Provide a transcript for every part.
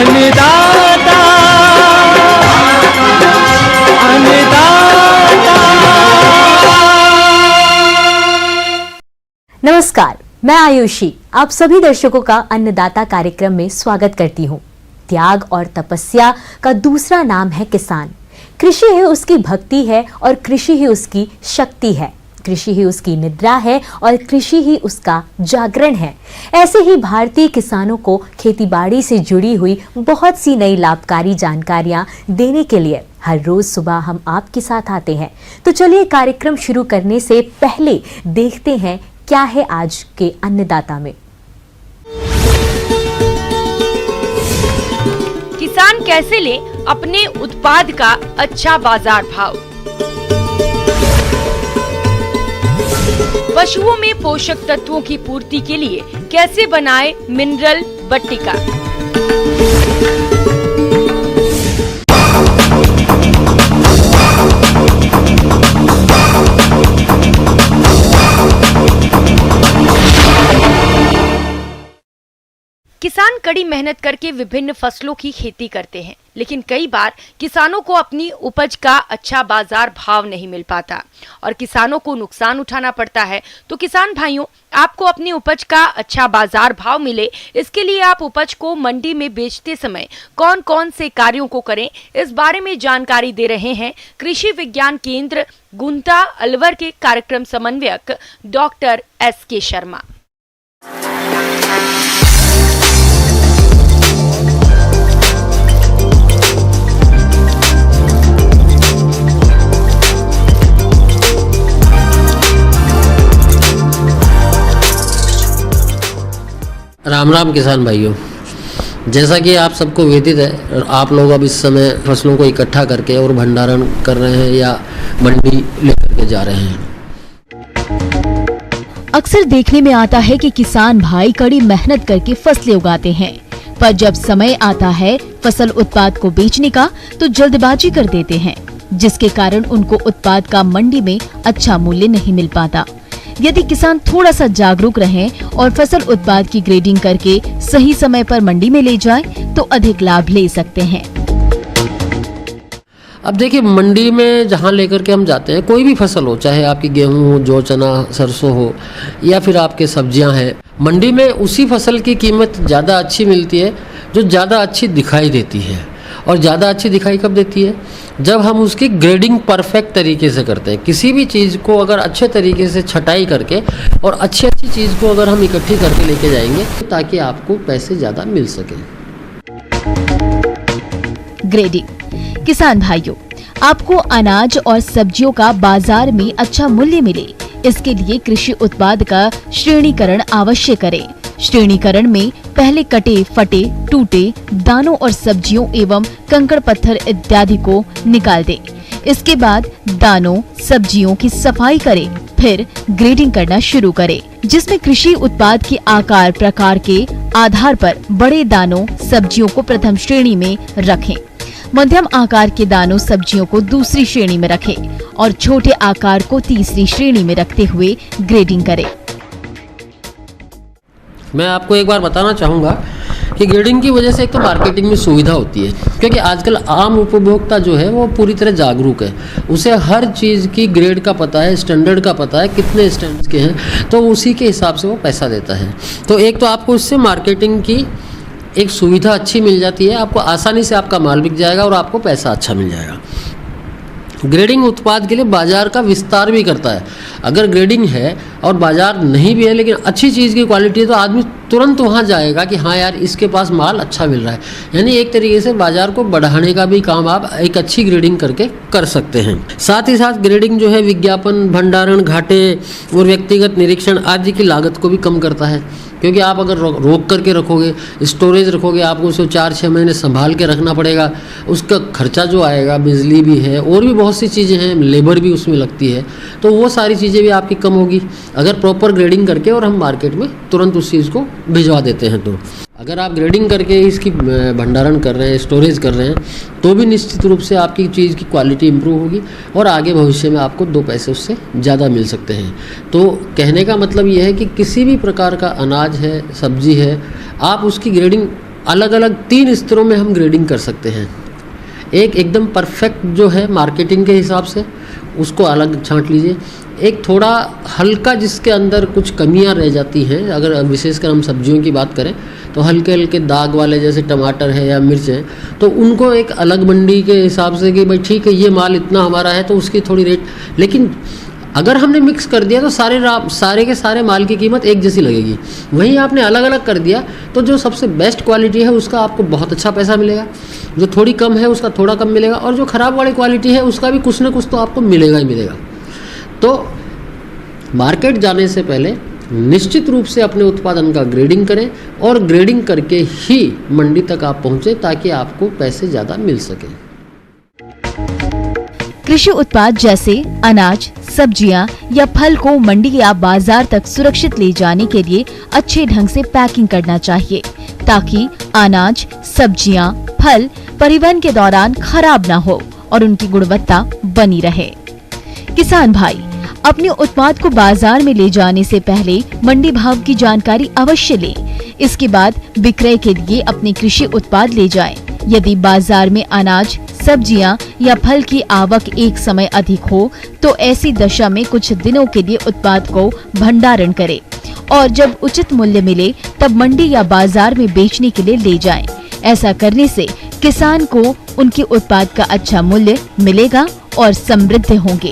अन्नदाता अन्नदाता। नमस्कार, मैं आयुषी आप सभी दर्शकों का अन्नदाता कार्यक्रम में स्वागत करती हूँ। त्याग और तपस्या का दूसरा नाम है किसान। कृषि ही उसकी भक्ति है और कृषि ही उसकी शक्ति है। कृषि ही उसकी निद्रा है और कृषि ही उसका जागरण है। ऐसे ही भारतीय किसानों को खेतीबाड़ी से जुड़ी हुई बहुत सी नई लाभकारी जानकारियां देने के लिए हर रोज सुबह हम आपके साथ आते हैं। तो चलिए कार्यक्रम शुरू करने से पहले देखते हैं क्या है आज के अन्नदाता में। किसान कैसे ले अपने उत्पाद का अच्छा बाजार भाव। पशुओं में पोषक तत्वों की पूर्ति के लिए कैसे बनाए मिनरल बट्टिका। किसान कड़ी मेहनत करके विभिन्न फसलों की खेती करते हैं, लेकिन कई बार किसानों को अपनी उपज का अच्छा बाजार भाव नहीं मिल पाता और किसानों को नुकसान उठाना पड़ता है। तो किसान भाइयों, आपको अपनी उपज का अच्छा बाजार भाव मिले, इसके लिए आप उपज को मंडी में बेचते समय कौन कौन से कार्यों को करें, इस बारे में जानकारी दे रहे हैं कृषि विज्ञान केंद्र गुंता अलवर के कार्यक्रम समन्वयक डॉक्टर SK शर्मा। राम राम किसान भाइयों, जैसा कि आप सबको विदित है, आप लोग अब इस समय फसलों को इकट्ठा करके और भंडारण कर रहे हैं या मंडी लेकर के जा रहे हैं। अक्सर देखने में आता है कि किसान भाई कड़ी मेहनत करके फसलें उगाते हैं, पर जब समय आता है फसल उत्पाद को बेचने का तो जल्दबाजी कर देते हैं, जिसके कारण उनको उत्पाद का मंडी में अच्छा मूल्य नहीं मिल पाता। यदि किसान थोड़ा सा जागरूक रहें और फसल उत्पाद की ग्रेडिंग करके सही समय पर मंडी में ले जाएं, तो अधिक लाभ ले सकते हैं। अब देखिए, मंडी में जहाँ लेकर के हम जाते हैं, कोई भी फसल हो, चाहे आपकी गेहूं हो, जौ, चना, सरसों हो या फिर आपके सब्जियां हैं, मंडी में उसी फसल की कीमत ज़्यादा अच्छी मिलती है जो ज़्यादा अच्छी दिखाई देती है। और ज़्यादा अच्छी दिखाई कब देती है? जब हम उसकी ग्रेडिंग परफेक्ट तरीके से करते हैं। किसी भी चीज़ को अगर अच्छे तरीके से छटाई करके और अच्छी चीज़ को अगर हम इकट्ठी करके लेके जाएंगे, ताकि आपको पैसे ज़्यादा मिल सके। ग्रेडिंग। किसान भाइयों, आपको अनाज और सब्जियों का बाजार में अच्छा मूल्य मिले, इसके लिए कृषि उत्पाद का श्रेणीकरण अवश्य करें। श्रेणीकरण में पहले कटे, फटे, टूटे दानों और सब्जियों एवं कंकड़ पत्थर इत्यादि को निकाल दें। इसके बाद दानों, सब्जियों की सफाई करें, फिर ग्रेडिंग करना शुरू करें, जिसमें कृषि उत्पाद के आकार प्रकार के आधार पर बड़े दानों, सब्जियों को प्रथम श्रेणी में रखें, मध्यम आकार के दानों, सब्जियों को दूसरी श्रेणी में रखें और छोटे आकार को तीसरी श्रेणी में रखते हुए ग्रेडिंग करें। मैं आपको एक बार बताना चाहूँगा कि ग्रेडिंग की वजह से एक तो मार्केटिंग में सुविधा होती है, क्योंकि आजकल आम उपभोक्ता जो है वो पूरी तरह जागरूक है। उसे हर चीज़ की ग्रेड का पता है, स्टैंडर्ड का पता है, कितने स्टैंडर्ड के हैं, तो उसी के हिसाब से वो पैसा देता है। तो एक तो आपको इससे मार्केटिंग की एक सुविधा अच्छी मिल जाती है, आपको आसानी से आपका माल बिक जाएगा और आपको पैसा अच्छा मिल जाएगा। ग्रेडिंग उत्पाद के लिए बाजार का विस्तार भी करता है। अगर ग्रेडिंग है और बाजार नहीं भी है लेकिन अच्छी चीज़ की क्वालिटी है, तो आदमी तुरंत वहाँ जाएगा कि हाँ यार, इसके पास माल अच्छा मिल रहा है। यानी एक तरीके से बाजार को बढ़ाने का भी काम आप एक अच्छी ग्रेडिंग करके कर सकते हैं। साथ ही साथ ग्रेडिंग जो है विज्ञापन, भंडारण, घाटे और व्यक्तिगत निरीक्षण आदि की लागत को भी कम करता है, क्योंकि आप अगर रोक करके रखोगे, स्टोरेज रखोगे, आपको उसे 4-6 महीने संभाल के रखना पड़ेगा। उसका खर्चा जो आएगा, बिजली भी है और भी बहुत सी चीज़ें हैं, लेबर भी उसमें लगती है, तो वो सारी चीज़ें भी आपकी कम होगी अगर प्रॉपर ग्रेडिंग करके और हम मार्केट में तुरंत उस चीज़ को भिजवा देते हैं। तो अगर आप ग्रेडिंग करके इसकी भंडारण कर रहे हैं, स्टोरेज कर रहे हैं, तो भी निश्चित रूप से आपकी चीज़ की क्वालिटी इंप्रूव होगी और आगे भविष्य में आपको 2 पैसे उससे ज़्यादा मिल सकते हैं। तो कहने का मतलब ये है कि किसी भी प्रकार का अनाज है, सब्जी है, आप उसकी ग्रेडिंग अलग अलग 3 स्तरों में हम ग्रेडिंग कर सकते हैं। एक एकदम परफेक्ट जो है मार्केटिंग के हिसाब से, उसको अलग छांट लीजिए। एक थोड़ा हल्का जिसके अंदर कुछ कमियां रह जाती हैं, अगर विशेषकर हम सब्जियों की बात करें तो हल्के हल्के दाग वाले जैसे टमाटर है या मिर्च है, तो उनको एक अलग मंडी के हिसाब से कि भाई ठीक है ये माल इतना हमारा है तो उसकी थोड़ी रेट, लेकिन अगर हमने मिक्स कर दिया तो सारे के सारे माल की कीमत एक जैसी लगेगी। वहीं आपने अलग अलग कर दिया तो जो सबसे बेस्ट क्वालिटी है उसका आपको बहुत अच्छा पैसा मिलेगा, जो थोड़ी कम है उसका थोड़ा कम मिलेगा, और जो ख़राब वाली क्वालिटी है उसका भी कुछ ना कुछ तो आपको मिलेगा ही मिलेगा। तो मार्केट जाने से पहले निश्चित रूप से अपने उत्पादन का ग्रेडिंग करें, और ग्रेडिंग करके ही मंडी तक आप पहुँचें ताकि आपको पैसे ज़्यादा मिल सकें। कृषि उत्पाद जैसे अनाज, सब्जियां या फल को मंडी या बाजार तक सुरक्षित ले जाने के लिए अच्छे ढंग से पैकिंग करना चाहिए, ताकि अनाज, सब्जियां, फल परिवहन के दौरान खराब ना हो और उनकी गुणवत्ता बनी रहे। किसान भाई, अपने उत्पाद को बाजार में ले जाने से पहले मंडी भाव की जानकारी अवश्य लें। इसके बाद विक्रय के लिए अपने कृषि उत्पाद ले जाएं। यदि बाजार में अनाज, सब्जियां या फल की आवक एक समय अधिक हो तो ऐसी दशा में कुछ दिनों के लिए उत्पाद को भंडारण करें, और जब उचित मूल्य मिले तब मंडी या बाजार में बेचने के लिए ले जाएं। ऐसा करने से किसान को उनके उत्पाद का अच्छा मूल्य मिलेगा और समृद्ध होंगे।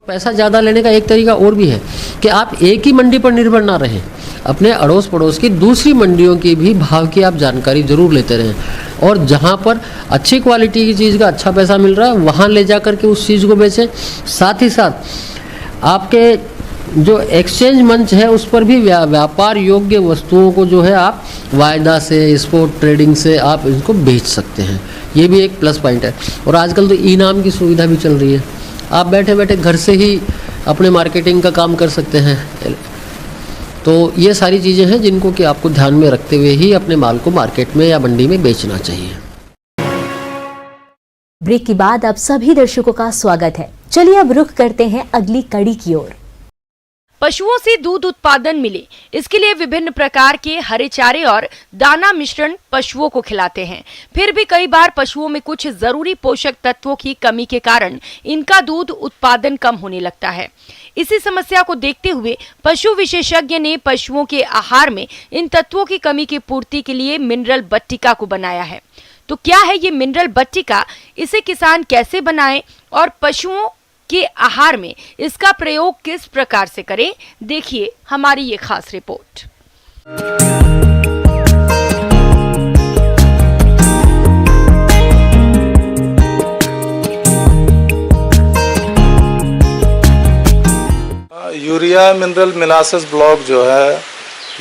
पैसा ज़्यादा लेने का एक तरीका और भी है कि आप एक ही मंडी पर निर्भर ना रहें, अपने अड़ोस पड़ोस की दूसरी मंडियों की भी भाव की आप जानकारी जरूर लेते रहें, और जहां पर अच्छी क्वालिटी की चीज़ का अच्छा पैसा मिल रहा है वहां ले जा कर के उस चीज़ को बेचें। साथ ही साथ आपके जो एक्सचेंज मंच है उस पर भी व्यापार योग्य वस्तुओं को जो है आप वायदा से, स्पॉट ट्रेडिंग से आप इनको बेच सकते हैं। ये भी एक प्लस पॉइंट है। और आजकल तो इनाम की सुविधा भी चल रही है, आप बैठे बैठे घर से ही अपने मार्केटिंग का काम कर सकते हैं। तो ये सारी चीज़ें हैं जिनको कि आपको ध्यान में रखते हुए ही अपने माल को मार्केट में या मंडी में बेचना चाहिए। ब्रेक के बाद आप सभी दर्शकों का स्वागत है। चलिए अब रुख करते हैं अगली कड़ी की ओर। पशुओं से दूध उत्पादन मिले, इसके लिए विभिन्न प्रकार के हरे चारे और दाना मिश्रण पशुओं को खिलाते हैं। फिर भी कई बार पशुओं में कुछ जरूरी पोषक तत्वों की कमी के कारण इनका दूध उत्पादन कम होने लगता है। इसी समस्या को देखते हुए पशु विशेषज्ञ ने पशुओं के आहार में इन तत्वों की कमी की पूर्ति के लिए मिनरल बट्टिका को बनाया है। तो क्या है ये मिनरल बट्टिका, इसे किसान कैसे बनाएं और पशुओं के आहार में इसका प्रयोग किस प्रकार से करें, देखिए हमारी ये खास रिपोर्ट। यूरिया मिनरल मिलासेस ब्लॉक जो है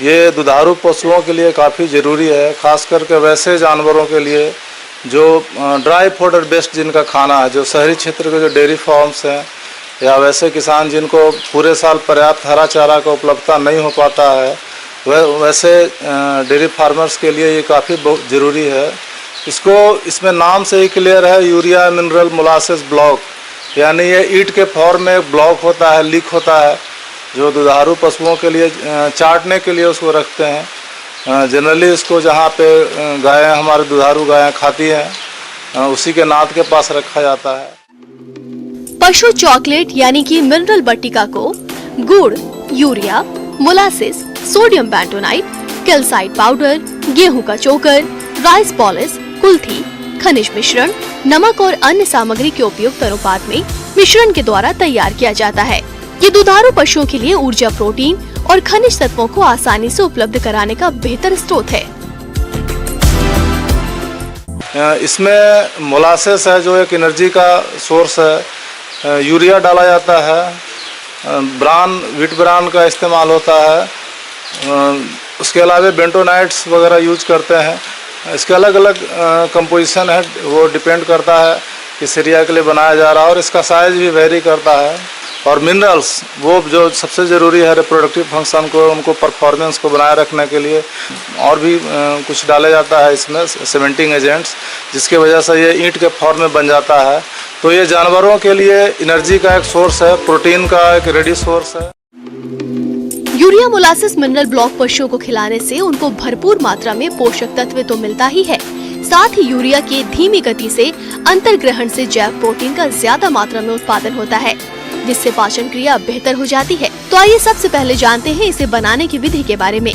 ये दुधारू पशुओं के लिए काफ़ी ज़रूरी है, खास करके वैसे जानवरों के लिए जो ड्राई फॉडर बेस्ड जिनका खाना है, जो शहरी क्षेत्र के जो डेयरी फार्म्स हैं या वैसे किसान जिनको पूरे साल पर्याप्त हरा चारा का उपलब्धता नहीं हो पाता है, वैसे डेयरी फार्मर्स के लिए ये काफ़ी बहुत ज़रूरी है। इसमें नाम से ही क्लियर है, यूरिया मिनरल मोलासेस ब्लॉक, यानी ये ईंट के फॉर्म में एक ब्लॉक होता है, लीक होता है, जो दुधारू पशुओं के लिए चाटने के लिए उसको रखते हैं। जनरली इसको जहाँ पे गायें, हमारे दुधारू गायें खाती हैं, उसी के नाद के पास रखा जाता है। पशु चॉकलेट यानी कि मिनरल बट्टिका को गुड़, urea, molasses, sodium bentonite, calcite powder, गेहूं का चोकर, राइस पॉलिश, कुल्थी, खनिज मिश्रण, नमक और अन्य सामग्री के उपयुक्त अनुपात में मिश्रण के द्वारा तैयार किया जाता है। ये दुधारू पशुओं के लिए ऊर्जा, प्रोटीन और खनिज तत्वों को आसानी से उपलब्ध कराने का बेहतर स्रोत है। इसमें मोलासेस है जो एक एनर्जी का सोर्स है, यूरिया डाला जाता है, व्हीट ब्रान का इस्तेमाल होता है, उसके अलावा बेंटोनाइट्स वगैरह यूज करते हैं। इसके अलग अलग कंपोजिशन है, वो डिपेंड करता है किस एरिया के लिए बनाया जा रहा है, और इसका साइज भी वेरी करता है। और मिनरल्स वो जो सबसे ज़रूरी है रिप्रोडक्टिव फंक्शन को, उनको परफॉर्मेंस को बनाए रखने के लिए, और भी कुछ डाला जाता है इसमें सीमेंटिंग एजेंट्स, जिसकी वजह से ये ईंट के फॉर्म में बन जाता है। तो ये जानवरों के लिए एनर्जी का एक सोर्स है, प्रोटीन का एक रेडी सोर्स है। यूरिया मोलासिस मिनरल ब्लॉक पशुओं को खिलाने से उनको भरपूर मात्रा में पोषक तत्व तो मिलता ही है, साथ ही यूरिया के धीमी गति से अंतर्ग्रहण से जैव प्रोटीन का ज्यादा मात्रा में उत्पादन होता है, जिससे पाचन क्रिया बेहतर हो जाती है। तो आइए सबसे पहले जानते हैं इसे बनाने की विधि के बारे में।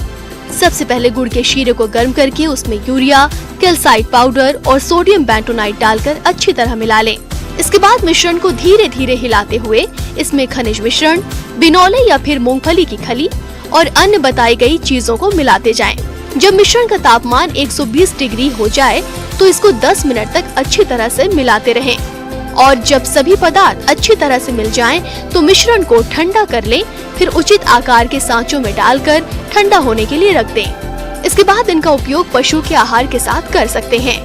सबसे पहले गुड़ के शीरे को गर्म करके उसमें यूरिया, कैल्साइट पाउडर और सोडियम बेंटोनाइट डालकर अच्छी तरह मिला लें। इसके बाद मिश्रण को धीरे धीरे हिलाते हुए इसमें खनिज मिश्रण, बिनौले या फिर मूंगफली की खली और अन्य बताई गई चीजों को मिलाते जाएं। जब मिश्रण का तापमान 120 डिग्री हो जाए तो इसको 10 मिनट तक अच्छी तरह से मिलाते रहें और जब सभी पदार्थ अच्छी तरह से मिल जाएं, तो मिश्रण को ठंडा कर लें। फिर उचित आकार के सांचों में डालकर ठंडा होने के लिए रख दें। इसके बाद इनका उपयोग पशु के आहार के साथ कर सकते हैं।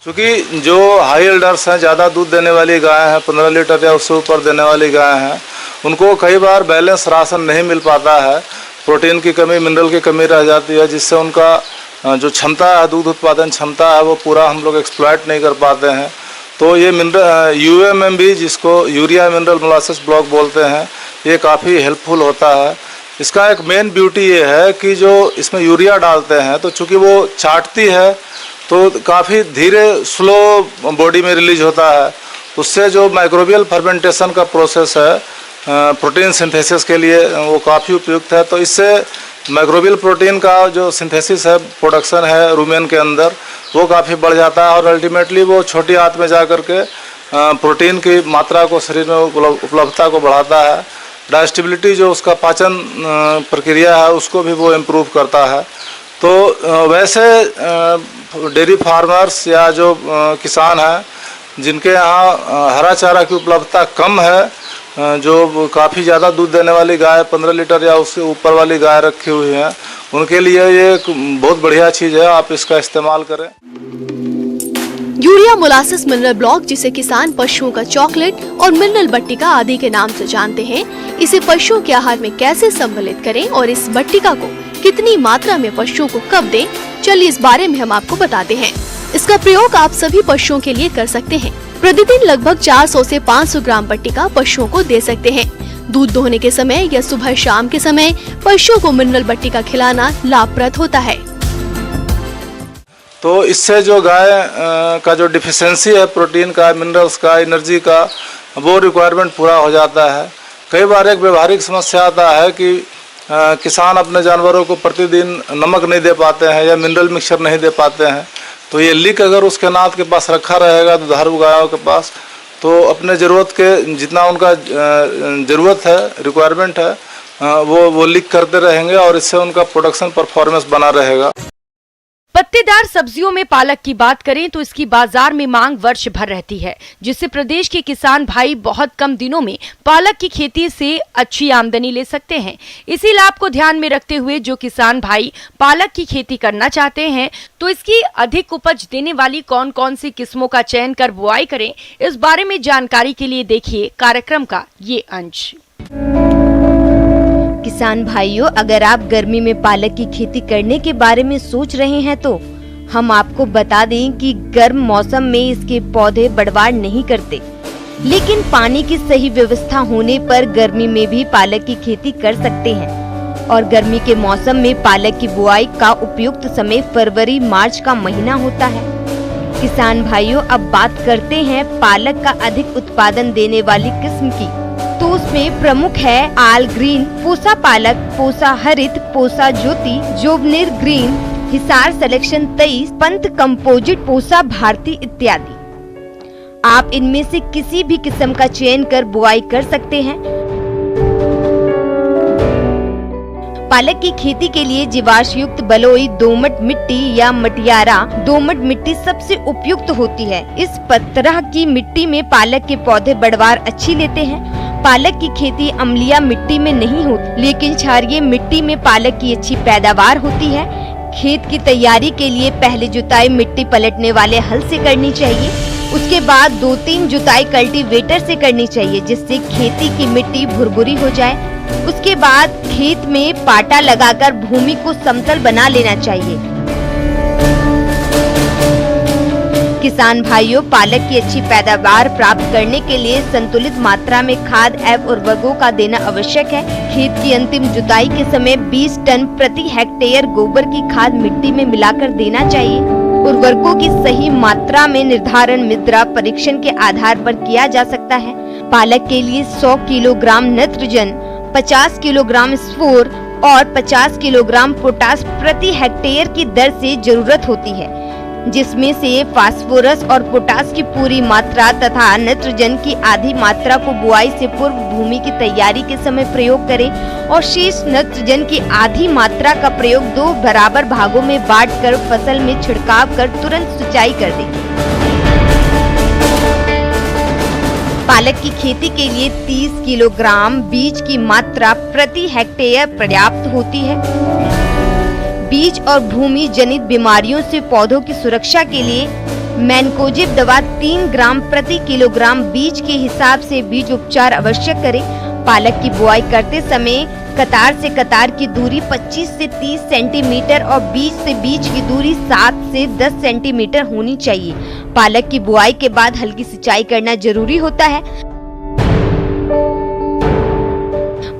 क्योंकि जो हाई एल्डर्स हैं, ज़्यादा दूध देने वाली गाय हैं, 15 लीटर या उससे ऊपर देने वाली गाय हैं, उनको कई बार बैलेंस राशन नहीं मिल पाता है। प्रोटीन की कमी, मिनरल की कमी रह जाती है, जिससे उनका जो क्षमता है, दूध उत्पादन क्षमता है, वो पूरा हम लोग एक्सप्लॉइट नहीं कर पाते हैं। तो ये मिनरल UMMB, जिसको यूरिया मिनरल मोलासिस ब्लॉक बोलते हैं, ये काफ़ी हेल्पफुल होता है। इसका एक मेन ब्यूटी ये है कि जो इसमें यूरिया डालते हैं तो चूँकि वो चाटती है तो काफ़ी धीरे स्लो बॉडी में रिलीज होता है। उससे जो माइक्रोबियल फर्मेंटेशन का प्रोसेस है प्रोटीन सिंथेसिस के लिए, वो काफ़ी उपयुक्त है। तो इससे माइक्रोबियल प्रोटीन का जो सिंथेसिस है, प्रोडक्शन है रूमेन के अंदर, वो काफ़ी बढ़ जाता है और अल्टीमेटली वो छोटी आंत में जा कर के प्रोटीन की मात्रा को शरीर में उपलब्धता को बढ़ाता है। डाइजेस्टिबिलिटी, जो उसका पाचन प्रक्रिया है, उसको भी वो इम्प्रूव करता है। तो वैसे डेयरी फार्मर्स या जो किसान हैं जिनके यहाँ हरा चारा की उपलब्धता कम है, जो काफ़ी ज़्यादा दूध देने वाली गाय, 15 लीटर या उससे ऊपर वाली गाय रखी हुई हैं, उनके लिए ये एक बहुत बढ़िया चीज़ है, आप इसका इस्तेमाल करें। यूरिया मोलासिस मिनरल ब्लॉक, जिसे किसान पशुओं का चॉकलेट और मिनरल बट्टिका आदि के नाम से जानते हैं, इसे पशुओं के आहार में कैसे सम्मिलित करें और इस बट्टिका को कितनी मात्रा में पशुओं को कब दें, चलिए इस बारे में हम आपको बताते हैं। इसका प्रयोग आप सभी पशुओं के लिए कर सकते हैं। प्रतिदिन लगभग 400 से 500 ग्राम बट्टिका पशुओं को दे सकते हैं। दूध दोहने के समय या सुबह शाम के समय पशुओं को मिनरल बट्टिका खिलाना लाभप्रद होता है। तो इससे जो गाय का जो डिफिशियंसी है प्रोटीन का, मिनरल्स का, एनर्जी का, वो रिक्वायरमेंट पूरा हो जाता है। कई बार एक व्यवहारिक समस्या आता है कि किसान अपने जानवरों को प्रतिदिन नमक नहीं दे पाते हैं या मिनरल मिक्सचर नहीं दे पाते हैं। तो ये लीक अगर उसके नाथ के पास रखा रहेगा, दुधारू गायों के पास, तो अपने ज़रूरत के जितना उनका ज़रूरत है, रिक्वायरमेंट है, वो लीक करते रहेंगे और इससे उनका प्रोडक्शन परफॉर्मेंस बना रहेगा। पत्तेदार सब्जियों में पालक की बात करें तो इसकी बाजार में मांग वर्ष भर रहती है, जिससे प्रदेश के किसान भाई बहुत कम दिनों में पालक की खेती से अच्छी आमदनी ले सकते हैं। इसी लाभ को ध्यान में रखते हुए जो किसान भाई पालक की खेती करना चाहते हैं, तो इसकी अधिक उपज देने वाली कौन कौन सी किस्मों का चयन कर बुआई करें, इस बारे में जानकारी के लिए देखिए कार्यक्रम का ये अंश। किसान भाइयों, अगर आप गर्मी में पालक की खेती करने के बारे में सोच रहे हैं तो हम आपको बता दें कि गर्म मौसम में इसके पौधे बढ़वाड़ नहीं करते, लेकिन पानी की सही व्यवस्था होने पर गर्मी में भी पालक की खेती कर सकते हैं। और गर्मी के मौसम में पालक की बुआई का उपयुक्त समय फरवरी मार्च का महीना होता है। किसान भाइयों, अब बात करते हैं पालक का अधिक उत्पादन देने वाली किस्म की। तो उसमें प्रमुख है आल green, Pusa Palak, Pusa Harit, Pusa Jyoti, Jobner green, Hisar selection 23, Pant composite, Pusa Bharati इत्यादि। आप इनमें से किसी भी किस्म का चयन कर बुआई कर सकते हैं। पालक की खेती के लिए जीवाश्म युक्त बलुई दोमट मिट्टी या मटियारा दोमट मिट्टी सबसे उपयुक्त होती है। इस तरह की मिट्टी में पालक के पौधे बढ़वार अच्छी लेते हैं। पालक की खेती अम्लीय मिट्टी में नहीं होती, लेकिन क्षारीय मिट्टी में पालक की अच्छी पैदावार होती है। खेत की तैयारी के लिए पहले जुताई मिट्टी पलटने वाले हल से करनी चाहिए। उसके बाद 2-3 जुताई कल्टीवेटर से करनी चाहिए, जिससे खेती की मिट्टी भुरभुरी हो जाए। उसके बाद खेत में पाटा लगाकर भूमि को समतल बना लेना चाहिए। किसान भाइयों, पालक की अच्छी पैदावार प्राप्त करने के लिए संतुलित मात्रा में खाद एवं उर्वरकों का देना आवश्यक है। खेत की अंतिम जुताई के समय 20 टन प्रति हेक्टेयर गोबर की खाद मिट्टी में मिलाकर देना चाहिए। उर्वरकों की सही मात्रा में निर्धारण मृदा परीक्षण के आधार पर किया जा सकता है। पालक के लिए 100 किलोग्राम नाइट्रोजन, 50 किलोग्राम स्फोर और 50 किलोग्राम पोटाश प्रति हेक्टेयर की दर से जरूरत होती है, जिसमें से फास्फोरस और पोटाश की पूरी मात्रा तथा नाइट्रोजन की आधी मात्रा को बुआई से पूर्व भूमि की तैयारी के समय प्रयोग करें और शेष नाइट्रोजन की आधी मात्रा का प्रयोग 2 बराबर भागों में बांटकर फसल में छिड़काव कर तुरंत सिंचाई कर दें। पालक की खेती के लिए 30 किलोग्राम बीज की मात्रा प्रति हेक्टेयर पर्याप्त होती है। बीज और भूमि जनित बीमारियों से पौधों की सुरक्षा के लिए मैनकोजेब दवा 3 ग्राम प्रति किलोग्राम बीज के हिसाब से बीज उपचार अवश्य करें। पालक की बुआई करते समय कतार से कतार की दूरी 25 से 30 सेंटीमीटर और बीज से बीज की दूरी 7 से 10 सेंटीमीटर होनी चाहिए। पालक की बुआई के बाद हल्की सिंचाई करना जरूरी होता है।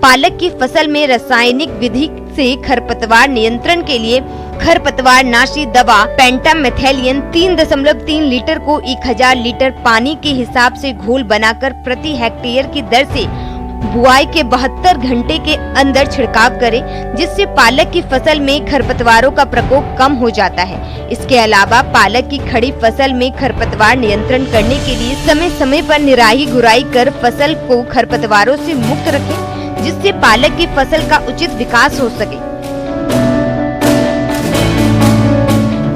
पालक की फसल में रासायनिक विधि से खरपतवार नियंत्रण के लिए खरपतवार नाशी दवा पेंटामेथेलियन 3.3 लीटर को 1000 लीटर पानी के हिसाब से घोल बनाकर प्रति हेक्टेयर की दर से बुआई के 72 घंटे के अंदर छिड़काव करें, जिससे पालक की फसल में खरपतवारों का प्रकोप कम हो जाता है। इसके अलावा पालक की खड़ी फसल में खरपतवार नियंत्रण करने के लिए समय समय पर निराई गुड़ाई कर फसल को खरपतवारों से मुक्त रखें, जिससे पालक की फसल का उचित विकास हो सके।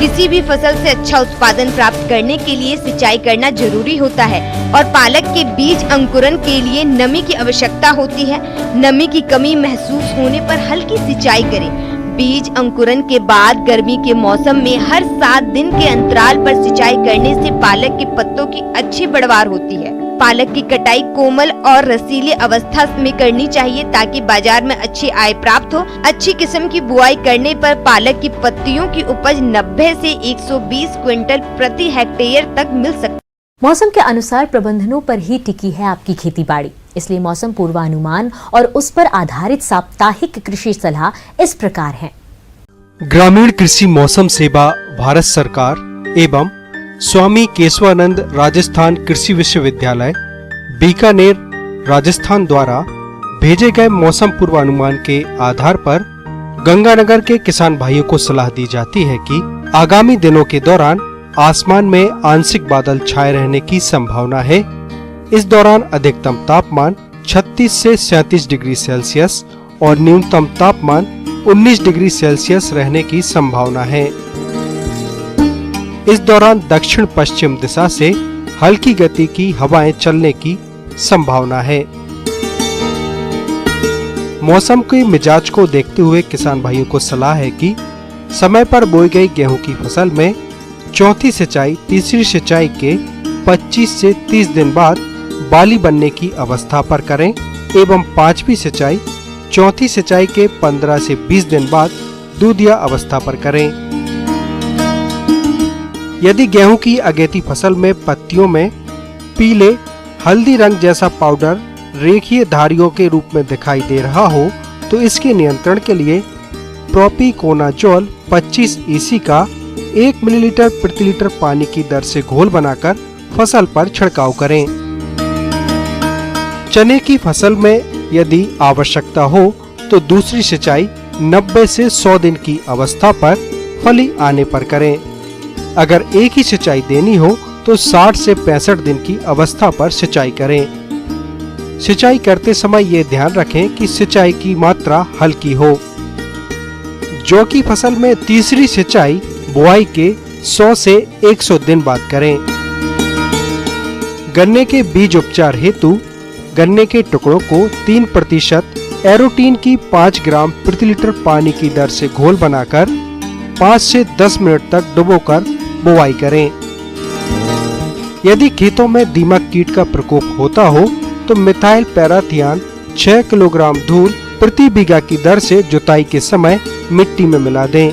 किसी भी फसल से अच्छा उत्पादन प्राप्त करने के लिए सिंचाई करना जरूरी होता है और पालक के बीज अंकुरन के लिए नमी की आवश्यकता होती है। नमी की कमी महसूस होने पर हल्की सिंचाई करें। बीज अंकुरन के बाद गर्मी के मौसम में हर 7 दिन के अंतराल पर सिंचाई करने से पालक के पत्तों की अच्छी बढ़वार होती है। पालक की कटाई कोमल और रसीली अवस्था में करनी चाहिए ताकि बाजार में अच्छी आय प्राप्त हो। अच्छी किस्म की बुआई करने पर पालक की पत्तियों की उपज 90 से 120 क्विंटल प्रति हेक्टेयर तक मिल सकती है। मौसम के अनुसार प्रबंधनों पर ही टिकी है आपकी खेती बाड़ी, इसलिए मौसम पूर्वानुमान और उस पर आधारित साप्ताहिक कृषि सलाह इस प्रकार है। ग्रामीण कृषि मौसम सेवा भारत सरकार एवं स्वामी केशवानंद राजस्थान कृषि विश्वविद्यालय बीकानेर राजस्थान द्वारा भेजे गए मौसम पूर्वानुमान के आधार पर गंगानगर के किसान भाइयों को सलाह दी जाती है कि आगामी दिनों के दौरान आसमान में आंशिक बादल छाए रहने की संभावना है। इस दौरान अधिकतम तापमान 36 से 37 डिग्री सेल्सियस और न्यूनतम तापमान 19 डिग्री सेल्सियस रहने की संभावना है। इस दौरान दक्षिण पश्चिम दिशा से हल्की गति की हवाएं चलने की संभावना है। मौसम के मिजाज को देखते हुए किसान भाइयों को सलाह है कि समय पर बोई गई गेहूं की फसल में चौथी सिंचाई तीसरी सिंचाई के 25 से 30 दिन बाद बाली बनने की अवस्था पर करें एवं पांचवी सिंचाई चौथी सिंचाई के 15 से 20 दिन बाद दूधिया अवस्था पर करें। यदि गेहूं की अगेती फसल में पत्तियों में पीले हल्दी रंग जैसा पाउडर रेखीय धारियों के रूप में दिखाई दे रहा हो तो इसके नियंत्रण के लिए प्रोपिकोनाजोल 25 EC का 1 मिलीलीटर प्रति लीटर पानी की दर से घोल बनाकर फसल पर छिड़काव करें। चने की फसल में यदि आवश्यकता हो तो दूसरी सिंचाई 90 से 100 दिन की अवस्था पर फली आने पर करें। अगर एक ही सिंचाई देनी हो तो 60 से 65 दिन की अवस्था पर सिंचाई करें। सिंचाई करते समय ये ध्यान रखें कि सिंचाई की मात्रा हल्की हो। जौ की फसल में तीसरी सिंचाई बुआई के 100 से 100 दिन बाद करें। गन्ने के बीज उपचार हेतु गन्ने के टुकड़ों को 3% एरोटीन की 5 ग्राम प्रति लीटर पानी की दर से घोल बनाकर 5 से 10 मिनट तक डुबोकर बुआई करें। यदि खेतों में दीमक कीट का प्रकोप होता हो तो मिथाइल पैराथियान 6 किलोग्राम धूल प्रति बीघा की दर से जुताई के समय मिट्टी में मिला दें।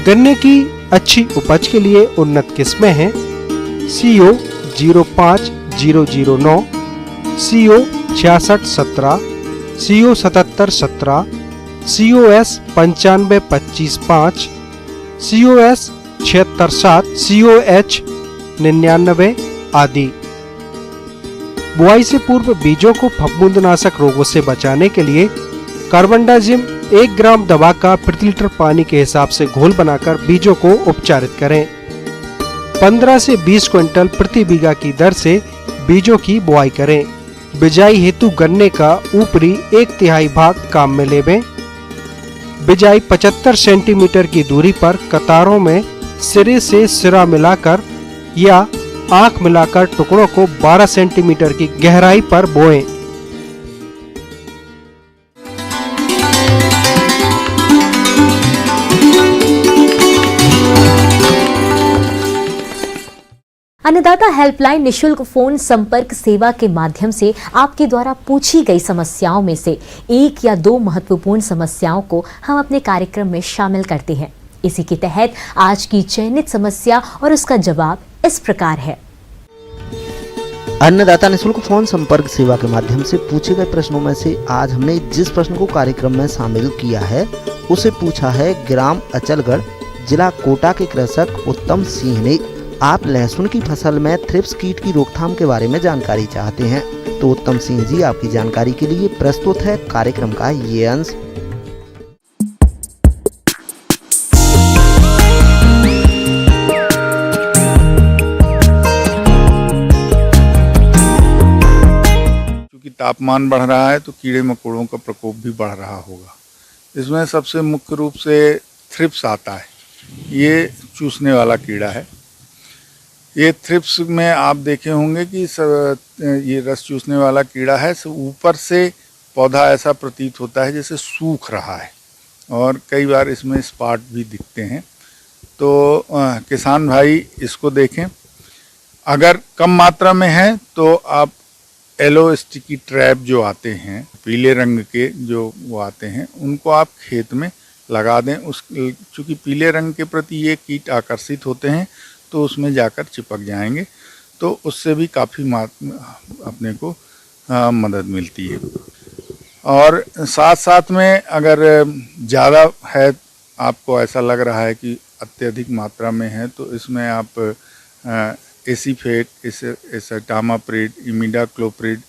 गन्ने की अच्छी उपज के लिए उन्नत किस्में हैं CO 05009, CO 6617, CO 7717, COS 95255, COS 767, COH 99 आदि। बुआई से पूर्व बीजों को फफूंदनाशक रोगों से बचाने के लिए कार्बेंडाजिम 1 ग्राम दवा का प्रति लीटर पानी के हिसाब से घोल बनाकर बीजों को उपचारित करें। 15 से 20 क्विंटल प्रति बीघा की दर से बीजों की बुआई करें। बिजाई हेतु गन्ने का ऊपरी 1/3 भाग काम में लेवें। बिजाई 75 सेंटीमीटर की दूरी पर कतारों में सिरे से सिरा मिलाकर या आंख मिलाकर टुकड़ों को 12 सेंटीमीटर की गहराई पर बोएं। अन्नदाता हेल्पलाइन निशुल्क फोन संपर्क सेवा के माध्यम से आपके द्वारा पूछी गई समस्याओं में से 1 या 2 महत्वपूर्ण समस्याओं को हम अपने कार्यक्रम में शामिल करते हैं। इसी के तहत आज की चयनित समस्या और उसका जवाब इस प्रकार है। अन्नदाता निशुल्क फोन संपर्क सेवा के माध्यम से पूछे गए प्रश्नों में से आज हमने जिस प्रश्न को कार्यक्रम में शामिल किया है उसे पूछा है ग्राम अचलगढ़, जिला कोटा के कृषक उत्तम सिंह ने। आप लहसुन की फसल में थ्रिप्स कीट की रोकथाम के बारे में जानकारी चाहते हैं तो उत्तम सिंह जी आपकी जानकारी के लिए प्रस्तुत है कार्यक्रम का ये अंश। तापमान बढ़ रहा है तो कीड़े मकोड़ों का प्रकोप भी बढ़ रहा होगा। इसमें सबसे मुख्य रूप से थ्रिप्स आता है। ये चूसने वाला कीड़ा है। ये थ्रिप्स में आप देखे होंगे कि ये रस चूसने वाला कीड़ा है। ऊपर से पौधा ऐसा प्रतीत होता है जैसे सूख रहा है और कई बार इसमें स्पॉट भी दिखते हैं। तो किसान भाई इसको देखें। अगर कम मात्रा में है तो आप येलो स्टिकी ट्रैप जो आते हैं पीले रंग के जो वो आते हैं उनको आप खेत में लगा दें। चूँकि पीले रंग के प्रति ये कीट आकर्षित होते हैं तो उसमें जाकर चिपक जाएंगे तो उससे भी काफ़ी अपने को मदद मिलती है। और साथ साथ में अगर ज़्यादा है, आपको ऐसा लग रहा है कि अत्यधिक मात्रा में है तो इसमें आप एसीफेट, एसिटामाप्रिड, इमिडाक्लोप्रिड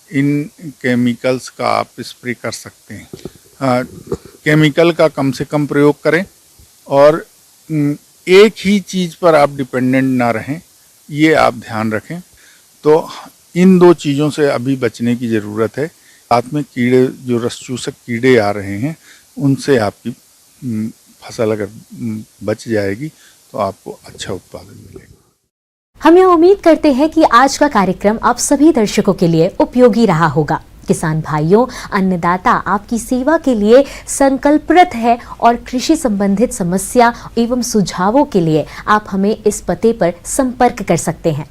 इन केमिकल्स का आप स्प्रे कर सकते हैं। केमिकल का कम से कम प्रयोग करें और एक ही चीज़ पर आप डिपेंडेंट ना रहें, ये आप ध्यान रखें। तो इन 2 चीज़ों से अभी बचने की ज़रूरत है। साथ में कीड़े जो रस चूसक कीड़े आ रहे हैं उनसे आपकी फसल अगर बच जाएगी तो आपको अच्छा उत्पादन मिलेगा। हम यह उम्मीद करते हैं कि आज का कार्यक्रम आप सभी दर्शकों के लिए उपयोगी रहा होगा। किसान भाइयों, अन्नदाता आपकी सेवा के लिए संकल्परत है और कृषि संबंधित समस्या एवं सुझावों के लिए आप हमें इस पते पर संपर्क कर सकते हैं।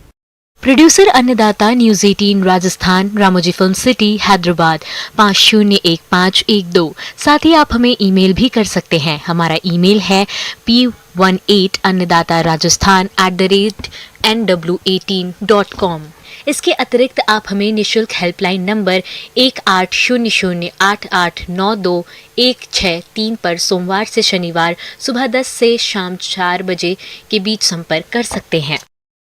प्रोड्यूसर अन्नदाता news 18 Rajasthan, Ramoji film city, Hyderabad 501512। साथ ही आप हमें ईमेल भी कर सकते हैं। हमारा ईमेल है p18annadatarajasthan@nw18.com। इसके अतिरिक्त आप हमें निशुल्क हेल्पलाइन नंबर 1800889216 पर सोमवार से शनिवार सुबह 10 से शाम 4 बजे के बीच संपर्क कर सकते हैं।